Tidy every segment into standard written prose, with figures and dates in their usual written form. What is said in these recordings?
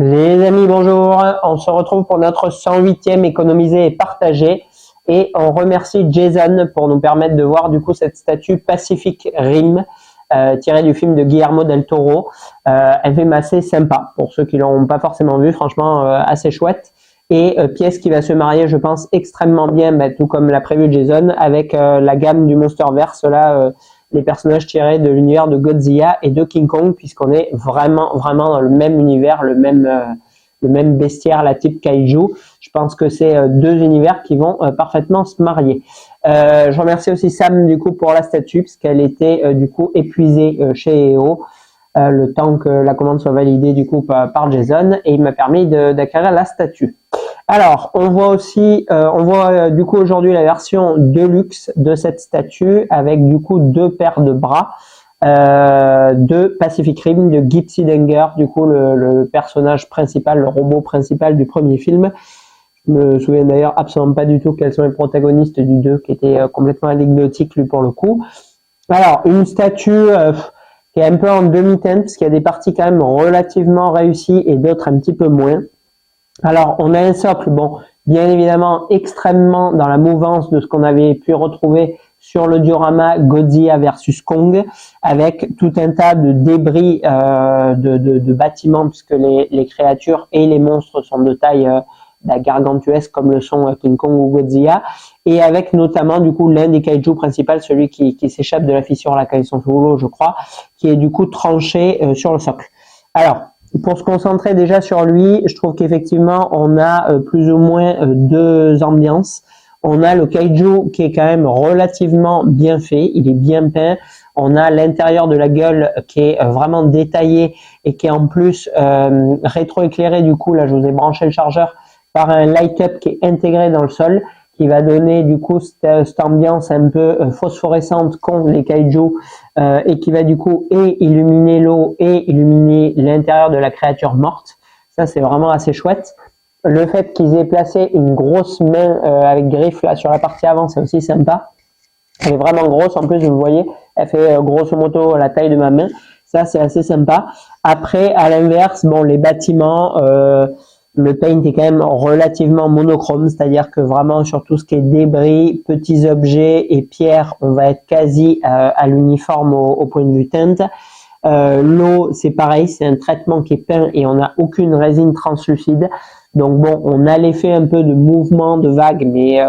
Les amis, bonjour. On se retrouve pour notre 108e économiser et partager. Et on remercie Jason pour nous permettre de voir du coup cette statue Pacific Rim tirée du film de Guillermo del Toro. Un film assez sympa pour ceux qui l'ont pas forcément vu, franchement assez chouette. Et pièce qui va se marier, je pense, extrêmement bien, tout comme l'a prévu Jason, avec la gamme du Monsterverse, là, les personnages tirés de l'univers de Godzilla et de King Kong, puisqu'on est vraiment dans le même univers, le même bestiaire, la type kaiju. Je pense que c'est deux univers qui vont parfaitement se marier. Je remercie aussi Sam du coup pour la statue, puisqu'elle était du coup épuisée chez EO. Le temps que la commande soit validée du coup par Jason, et il m'a permis d'acquérir la statue. Alors, on voit aussi, du coup aujourd'hui la version Deluxe de cette statue avec du coup deux paires de bras de Pacific Rim de Gypsy Danger, du coup le personnage principal, le robot principal du premier film. Je me souviens d'ailleurs absolument pas du tout quels sont les protagonistes du 2 qui était complètement anecdotique lui pour le coup. Alors, une statue qui est un peu en demi-teinte parce qu'il y a des parties quand même relativement réussies et d'autres un petit peu moins. Alors, on a un socle, bon, bien évidemment, extrêmement dans la mouvance de ce qu'on avait pu retrouver sur le diorama Godzilla versus Kong, avec tout un tas de débris de bâtiments, puisque les créatures et les monstres sont de taille gargantuesque, comme le sont King Kong ou Godzilla, et avec notamment du coup l'un des kaiju principaux, celui qui s'échappe de la fissure là quand ils sont sous l'eau, je crois, qui est du coup tranché sur le socle. Alors, pour se concentrer déjà sur lui, je trouve qu'effectivement, on a plus ou moins deux ambiances. On a le kaiju qui est quand même relativement bien fait, il est bien peint. On a l'intérieur de la gueule qui est vraiment détaillé et qui est en plus rétroéclairé. Du coup, là, je vous ai branché le chargeur par un light-up qui est intégré dans le sol, qui va donner du coup cette ambiance un peu phosphorescente qu'ont les kaiju et qui va du coup et illuminer l'eau et illuminer l'intérieur de la créature morte. Ça, c'est vraiment assez chouette. Le fait qu'ils aient placé une grosse main avec griffe là sur la partie avant, c'est aussi sympa. Elle est vraiment grosse, en plus vous le voyez, elle fait grosso modo la taille de ma main. Ça, c'est assez sympa. Après, à l'inverse, bon, les bâtiments, le paint est quand même relativement monochrome, c'est-à-dire que vraiment sur tout ce qui est débris, petits objets et pierres, on va être quasi à l'uniforme au point de vue teinte. L'eau, c'est pareil, c'est un traitement qui est peint et on n'a aucune résine translucide. Donc bon, on a l'effet un peu de mouvement, de vague, mais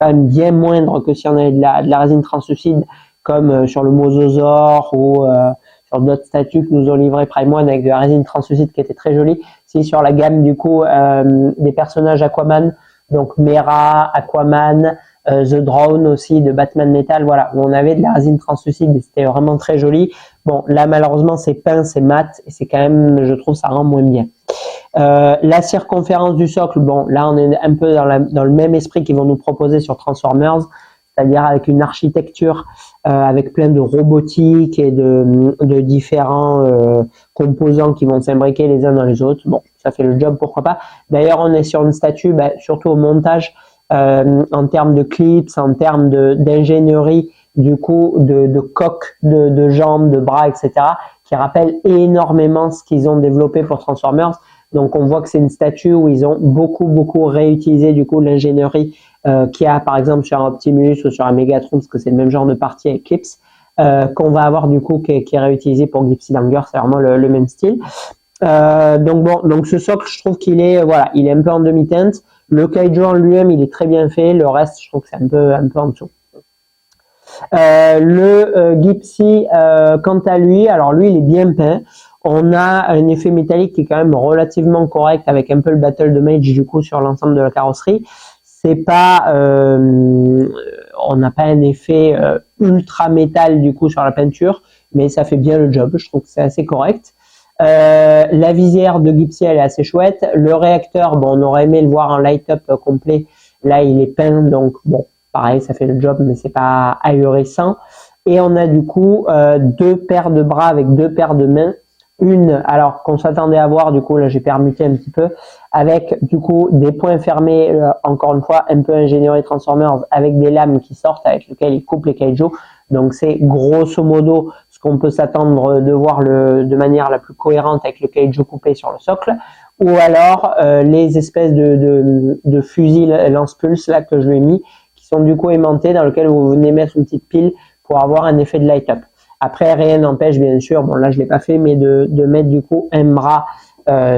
quand même bien moindre que si on avait de la résine translucide, comme sur le mosasaure ou sur d'autres statues que nous ont livré Prime One avec de la résine translucide qui était très jolie. Si sur la gamme du coup des personnages Aquaman, donc Mera, Aquaman, The Drone aussi de Batman Metal, voilà, où on avait de la résine translucide et c'était vraiment très joli. Bon, là malheureusement c'est peint, c'est mat et c'est quand même, je trouve, ça rend moins bien. La circonférence du socle, bon, là on est un peu dans le même esprit qu'ils vont nous proposer sur Transformers, c'est-à-dire avec une architecture avec plein de robotique et de différents composants qui vont s'imbriquer les uns dans les autres. Bon, ça fait le job, pourquoi pas. D'ailleurs, on est sur une statue, surtout au montage, en termes de clips, en termes d'ingénierie, du coup, de coques, de jambes, de bras, etc., qui rappellent énormément ce qu'ils ont développé pour Transformers. Donc, on voit que c'est une statue où ils ont beaucoup réutilisé du coup l'ingénierie qu'il y a par exemple sur un Optimus ou sur un Megatron, parce que c'est le même genre de partie avec clips, qu'on va avoir du coup qui est réutilisé pour Gypsy Danger, c'est vraiment le même style. Donc ce socle, je trouve qu'il est il est un peu en demi-teinte. Le kaiju en lui-même, il est très bien fait. Le reste, je trouve que c'est un peu en dessous. Gypsy, quant à lui, alors lui, il est bien peint. On a un effet métallique qui est quand même relativement correct avec un peu le battle damage du coup sur l'ensemble de la carrosserie. C'est pas, on n'a pas un effet ultra métal du coup sur la peinture, mais ça fait bien le job. Je trouve que c'est assez correct. La visière de Gypsy, elle est assez chouette. Le réacteur, bon, on aurait aimé le voir en light-up complet. Là, il est peint, donc bon, pareil, ça fait le job, mais c'est pas ahurissant. Et on a du coup deux paires de bras avec deux paires de mains. Une, alors qu'on s'attendait à voir, du coup, là j'ai permuté un petit peu, avec du coup des points fermés, encore une fois, un peu ingénierie Transformers, avec des lames qui sortent, avec lesquelles ils coupent les kaiju. Donc c'est grosso modo ce qu'on peut s'attendre de voir de manière la plus cohérente avec le kaiju coupé sur le socle. ou alors les espèces de fusils lance-pulse là que je lui ai mis, qui sont du coup aimantés, dans lequel vous venez mettre une petite pile pour avoir un effet de light-up. Après, rien n'empêche bien sûr, bon là je l'ai pas fait, mais de mettre du coup un bras,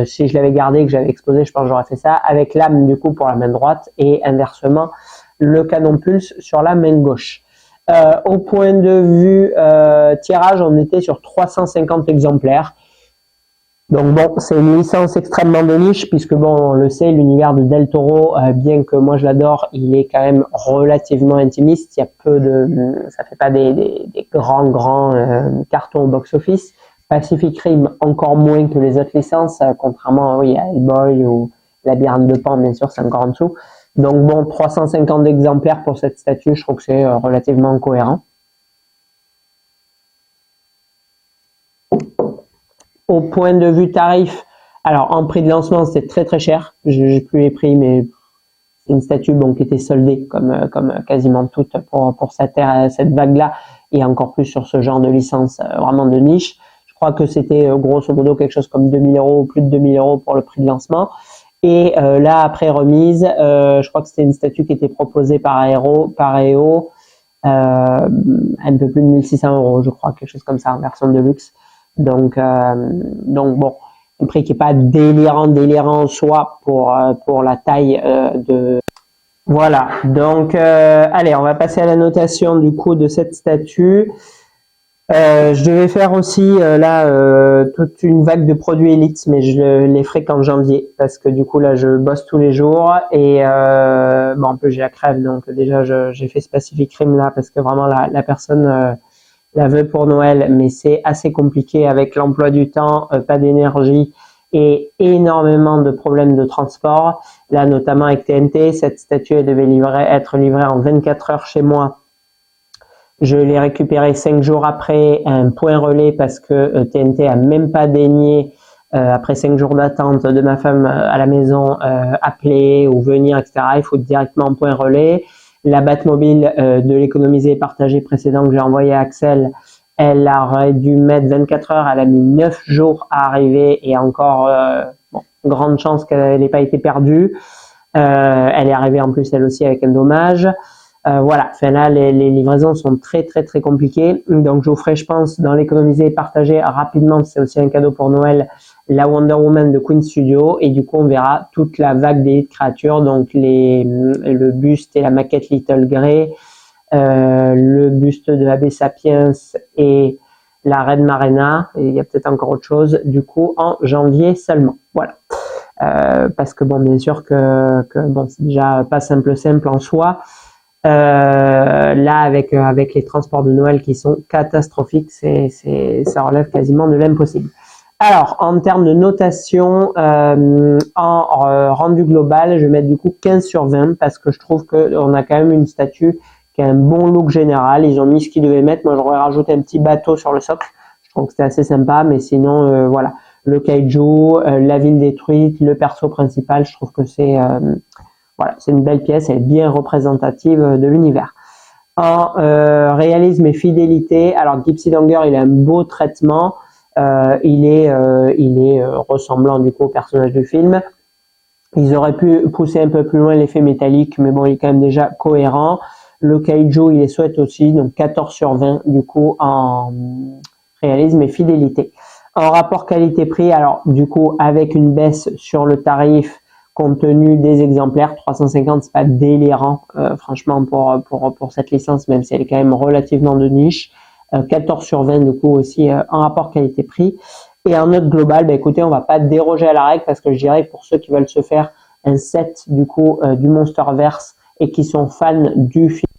si je l'avais gardé, que j'avais exposé, je pense que j'aurais fait ça, avec l'âme du coup pour la main droite, et inversement le canon pulse sur la main gauche. Au point de vue tirage, on était sur 350 exemplaires. Donc bon, c'est une licence extrêmement de niche, puisque bon, on le sait, l'univers de Del Toro, bien que moi je l'adore, il est quand même relativement intimiste. Il y a peu de, ça fait pas des grands cartons au box-office. Pacific Rim encore moins que les autres licences, contrairement oui, à Hellboy ou Labyrinthe de Pan, bien sûr, c'est encore en dessous. Donc bon, 350 exemplaires pour cette statue, je trouve que c'est relativement cohérent. Au point de vue tarif, alors en prix de lancement, c'était très très cher. J'ai plus les prix, mais c'est une statue bon, qui était soldée comme quasiment toutes pour cette vague-là, et encore plus sur ce genre de licence vraiment de niche. Je crois que c'était grosso modo quelque chose comme 2000 € ou plus de 2000 € pour le prix de lancement. Et là, après remise, je crois que c'était une statue qui était proposée par EO, un peu plus de 1600 €, je crois, quelque chose comme ça, en version de luxe. Donc bon, un prix qui est pas délirant en soi pour la taille de. Voilà. Donc allez, on va passer à la notation du coup de cette statue. Je devais faire aussi là toute une vague de produits Elite, mais je les ferai qu'en janvier, parce que du coup là je bosse tous les jours et bon un peu j'ai la crève, donc déjà j'ai fait ce Pacific Rim là parce que vraiment la personne la veut pour Noël, mais c'est assez compliqué avec l'emploi du temps, pas d'énergie et énormément de problèmes de transport. Là, notamment avec TNT, cette statue elle devait être livrée en 24 heures chez moi. Je l'ai récupérée 5 jours après un point relais parce que TNT a même pas daigné, après 5 jours d'attente de ma femme à la maison, appeler ou venir, etc. Il faut directement un point relais. La Batmobile de l'économiser et partager précédent que j'ai envoyé à Axel, elle aurait dû mettre 24 heures, elle a mis 9 jours à arriver et encore, bon, grande chance qu'elle n'ait pas été perdue. Elle est arrivée en plus elle aussi avec un dommage. Voilà, enfin là les livraisons sont très compliquées, donc je vous ferai je pense dans l'économiser et partager rapidement, c'est aussi un cadeau pour Noël, la Wonder Woman de Queen Studio, et du coup on verra toute la vague d'Elite créatures, donc le buste et la maquette Little Grey, le buste de Abbé Sapiens et la Reine Marina, et il y a peut-être encore autre chose, du coup en janvier seulement, voilà. Parce que bon, bien sûr que bon, c'est déjà pas simple en soi. Là, avec les transports de Noël qui sont catastrophiques, ça relève quasiment de l'impossible. Alors, en termes de notation, en rendu global, je vais mettre du coup 15 sur 20 parce que je trouve qu'on a quand même une statue qui a un bon look général. Ils ont mis ce qu'ils devaient mettre. Moi, j'aurais rajouté un petit bateau sur le socle. Je trouve que c'était assez sympa, mais sinon, voilà. Le kaiju, la ville détruite, le perso principal, je trouve que c'est voilà, c'est une belle pièce, elle est bien représentative de l'univers. En réalisme et fidélité, alors Gypsy Danger, il a un beau traitement, il est ressemblant du coup au personnage du film. Ils auraient pu pousser un peu plus loin l'effet métallique, mais bon, il est quand même déjà cohérent. Le kaiju, il est chouette aussi, donc 14 sur 20 du coup en réalisme et fidélité. En rapport qualité-prix, alors du coup avec une baisse sur le tarif compte tenu des exemplaires, 350 c'est pas délirant franchement pour cette licence, même si elle est quand même relativement de niche. 14 sur 20 du coup aussi en rapport qualité-prix. Et en note globale, bah, écoutez, on va pas déroger à la règle parce que je dirais que pour ceux qui veulent se faire un set du coup du Monsterverse et qui sont fans du film